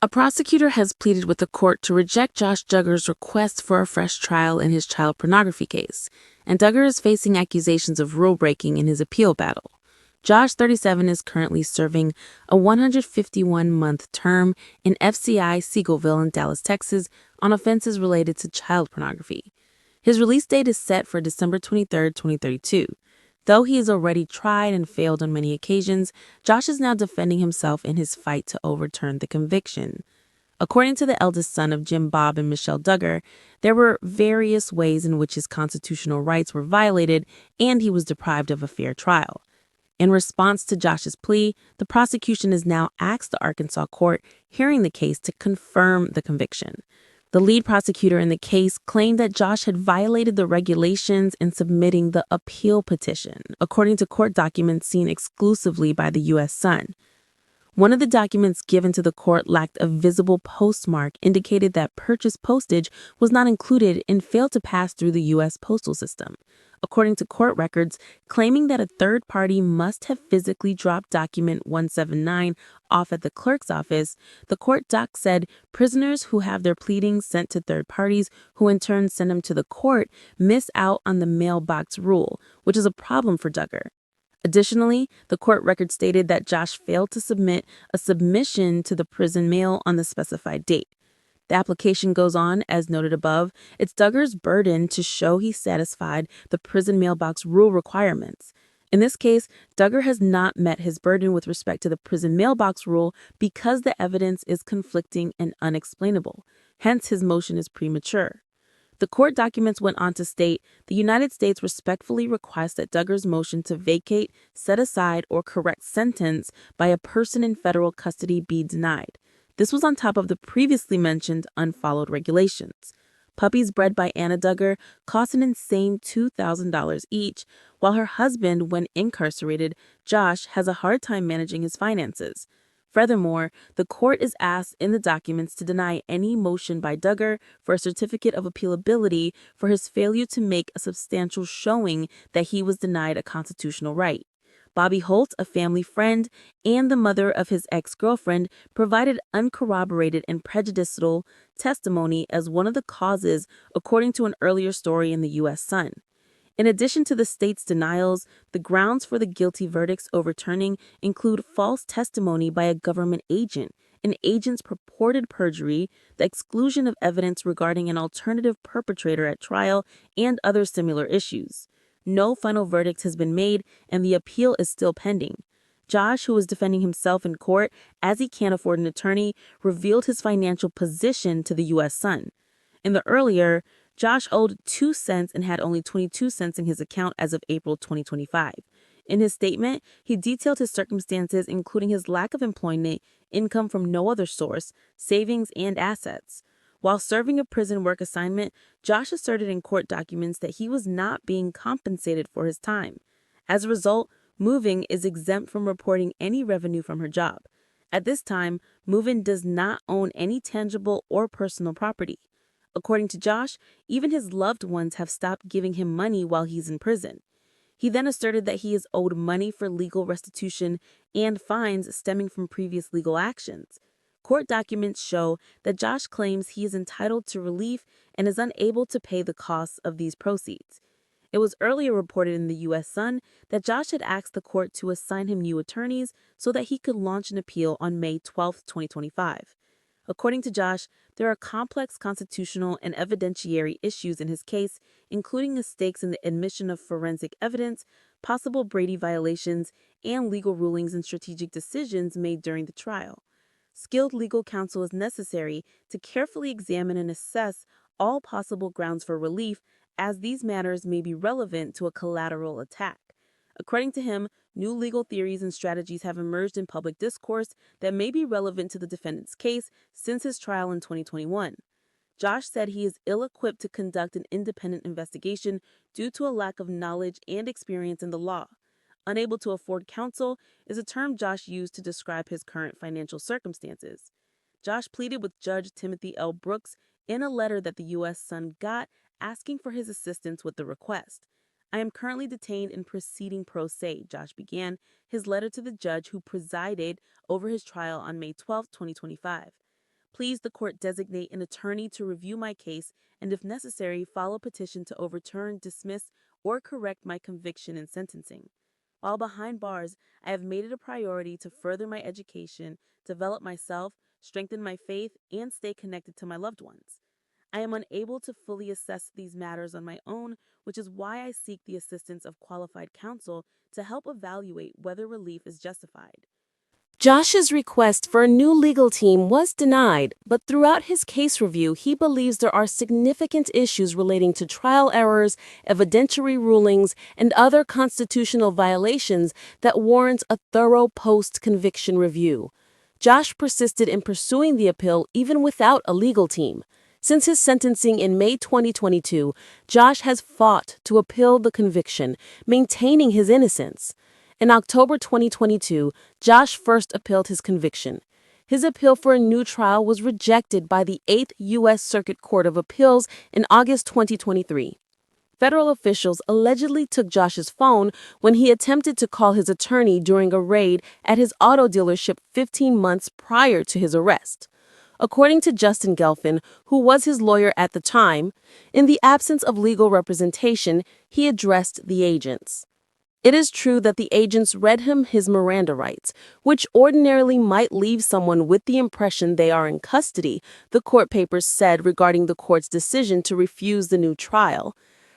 A prosecutor has pleaded with the court to reject Josh Duggar's request for a fresh trial in his child pornography case, and Duggar is facing accusations of rule-breaking in his appeal battle. Josh, 37, is currently serving a 151-month term in FCI Seagoville in Dallas, Texas, on offenses related to child pornography. His release date is set for December 23, 2032. Though he has already tried and failed on many occasions, Josh is now defending himself in his fight to overturn the conviction. According to the eldest son of Jim Bob and Michelle Duggar, there were various ways in which his constitutional rights were violated and he was deprived of a fair trial. In response to Josh's plea, the prosecution has now asked the Arkansas court hearing the case to confirm the conviction. The lead prosecutor in the case claimed that Josh had violated the regulations in submitting the appeal petition, according to court documents seen exclusively by the U.S. Sun. One of the documents given to the court lacked a visible postmark, indicated that purchase postage was not included and failed to pass through the U.S. postal system. According to court records, claiming that a third party must have physically dropped document 179 off at the clerk's office, the court doc said prisoners who have their pleadings sent to third parties, who in turn send them to the court, miss out on the mailbox rule, which is a problem for Duggar. Additionally, the court record stated that Josh failed to submit a submission to the prison mail on the specified date. The application goes on, as noted above, it's Duggar's burden to show he satisfied the prison mailbox rule requirements. In this case, Duggar has not met his burden with respect to the prison mailbox rule because the evidence is conflicting and unexplainable. Hence, his motion is premature. The court documents went on to state the United States respectfully requests that Duggar's motion to vacate, set aside, or correct sentence by a person in federal custody be denied. This was on top of the previously mentioned unfollowed regulations. Puppies bred by Anna Duggar cost an insane $2,000 each, while her husband, when incarcerated, Josh, has a hard time managing his finances. Furthermore, the court is asked in the documents to deny any motion by Duggar for a certificate of appealability for his failure to make a substantial showing that he was denied a constitutional right. Bobby Holt, a family friend, and the mother of his ex-girlfriend provided uncorroborated and prejudicial testimony as one of the causes, according to an earlier story in the U.S. Sun. In addition to the state's denials, the grounds for the guilty verdicts overturning include false testimony by a government agent, an agent's purported perjury, the exclusion of evidence regarding an alternative perpetrator at trial, and other similar issues. No final verdict has been made, and the appeal is still pending. Josh, who is defending himself in court as he can't afford an attorney, revealed his financial position to the U.S. Sun. In the earlier, Josh owed 2 cents and had only 22 cents in his account as of April 2025. In his statement, he detailed his circumstances, including his lack of employment, income from no other source, savings, and assets. While serving a prison work assignment, Josh asserted in court documents that he was not being compensated for his time. As a result, Moving is exempt from reporting any revenue from her job. At this time, Moving does not own any tangible or personal property. According to Josh, even his loved ones have stopped giving him money while he's in prison. He then asserted that he is owed money for legal restitution and fines stemming from previous legal actions. Court documents show that Josh claims he is entitled to relief and is unable to pay the costs of these proceeds. It was earlier reported in the U.S. Sun that Josh had asked the court to assign him new attorneys so that he could launch an appeal on May 12, 2025. According to Josh, there are complex constitutional and evidentiary issues in his case, including the stakes in the admission of forensic evidence, possible Brady violations, and legal rulings and strategic decisions made during the trial. Skilled legal counsel is necessary to carefully examine and assess all possible grounds for relief, as these matters may be relevant to a collateral attack. According to him, new legal theories and strategies have emerged in public discourse that may be relevant to the defendant's case since his trial in 2021. Josh said he is ill-equipped to conduct an independent investigation due to a lack of knowledge and experience in the law. Unable to afford counsel is a term Josh used to describe his current financial circumstances. Josh pleaded with Judge Timothy L. Brooks in a letter that the U.S. Sun got asking for his assistance with the request. I am currently detained and proceeding pro se, Josh began his letter to the judge who presided over his trial on May 12, 2025. please the court designate an attorney to review my case and, if necessary, file a petition to overturn, dismiss, or correct my conviction and sentencing. While behind bars, I have made it a priority to further my education, develop myself, strengthen my faith, and stay connected to my loved ones. I am unable to fully assess these matters on my own, which is why I seek the assistance of qualified counsel to help evaluate whether relief is justified. Josh's request for a new legal team was denied, but throughout his case review, he believes there are significant issues relating to trial errors, evidentiary rulings, and other constitutional violations that warrant a thorough post-conviction review. Josh persisted in pursuing the appeal even without a legal team. Since his sentencing in May 2022, Josh has fought to appeal the conviction, maintaining his innocence. In October 2022, Josh first appealed his conviction. His appeal for a new trial was rejected by the 8th U.S. Circuit Court of Appeals in August 2023. Federal officials allegedly took Josh's phone when he attempted to call his attorney during a raid at his auto dealership 15 months prior to his arrest. According to Justin Gelfin, who was his lawyer at the time, in the absence of legal representation, he addressed the agents. It is true that the agents read him his Miranda rights, which ordinarily might leave someone with the impression they are in custody, the court papers said regarding the court's decision to refuse the new trial.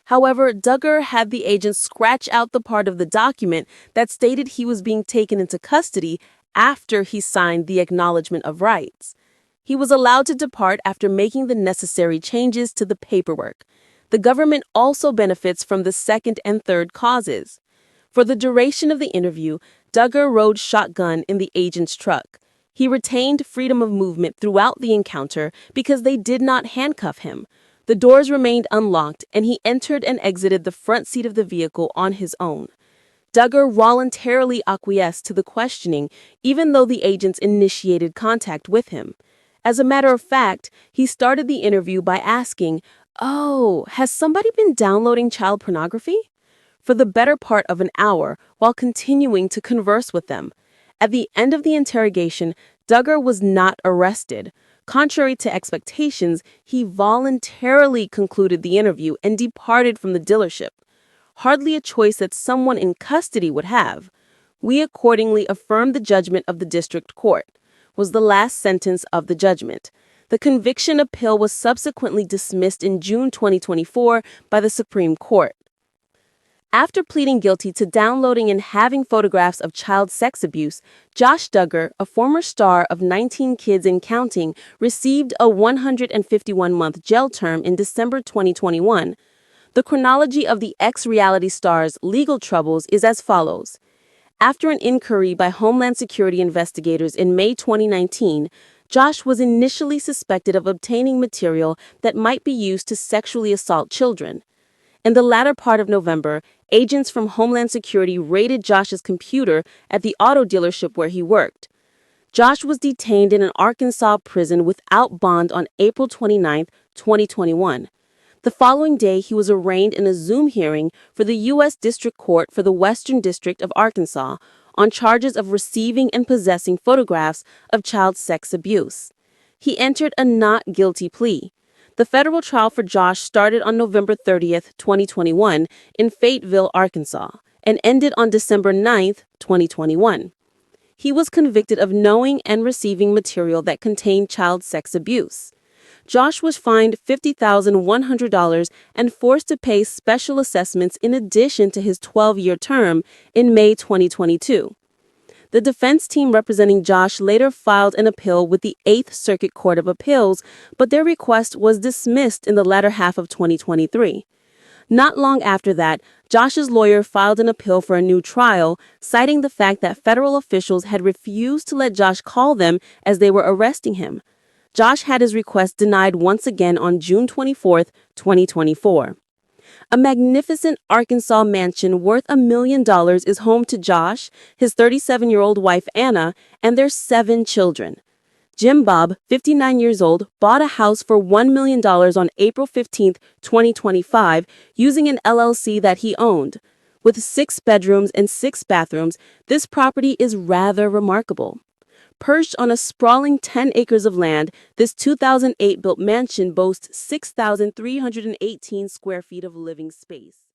However, Duggar had the agents scratch out the part of the document that stated he was being taken into custody after he signed the Acknowledgement of Rights. He was allowed to depart after making the necessary changes to the paperwork. The government also benefits from the second and third causes. For the duration of the interview, Duggar rode shotgun in the agent's truck. He retained freedom of movement throughout the encounter because they did not handcuff him. The doors remained unlocked, and he entered and exited the front seat of the vehicle on his own. Duggar voluntarily acquiesced to the questioning, even though the agents initiated contact with him. As a matter of fact, he started the interview by asking, "Oh, has somebody been downloading child pornography?" for the better part of an hour while continuing to converse with them. At the end of the interrogation, Duggar was not arrested. Contrary to expectations, he voluntarily concluded the interview and departed from the dealership. Hardly a choice that someone in custody would have. "We accordingly affirm the judgment of the district court," was the last sentence of the judgment. The conviction appeal was subsequently dismissed in June 2024 by the Supreme Court. After pleading guilty to downloading and having photographs of child sex abuse, Josh Duggar, a former star of 19 Kids and Counting, received a 151-month jail term in December 2021. The chronology of the ex-reality star's legal troubles is as follows. After an inquiry by Homeland Security investigators in May 2019, Josh was initially suspected of obtaining material that might be used to sexually assault children. In the latter part of November, agents from Homeland Security raided Josh's computer at the auto dealership where he worked. Josh was detained in an Arkansas prison without bond on April 29, 2021. The following day, he was arraigned in a Zoom hearing for the U.S. District Court for the Western District of Arkansas on charges of receiving and possessing photographs of child sex abuse. He entered a not guilty plea. The federal trial for Josh started on November 30, 2021, in Fayetteville, Arkansas, and ended on December 9, 2021. He was convicted of knowing and receiving material that contained child sex abuse. Josh was fined $50,100 and forced to pay special assessments in addition to his 12-year term in May 2022. The defense team representing Josh later filed an appeal with the 8th Circuit Court of Appeals, but their request was dismissed in the latter half of 2023. Not long after that, Josh's lawyer filed an appeal for a new trial, citing the fact that federal officials had refused to let Josh call them as they were arresting him. Josh had his request denied once again on June 24, 2024. A magnificent Arkansas mansion worth $1 million is home to Josh, his 37-year-old wife Anna, and their 7 children. Jim Bob, 59 years old, bought a house for $1 million on April 15, 2025, using an LLC that he owned. With 6 bedrooms and 6 bathrooms, this property is rather remarkable. Perched on a sprawling 10 acres of land, this 2008 built mansion boasts 6,318 square feet of living space.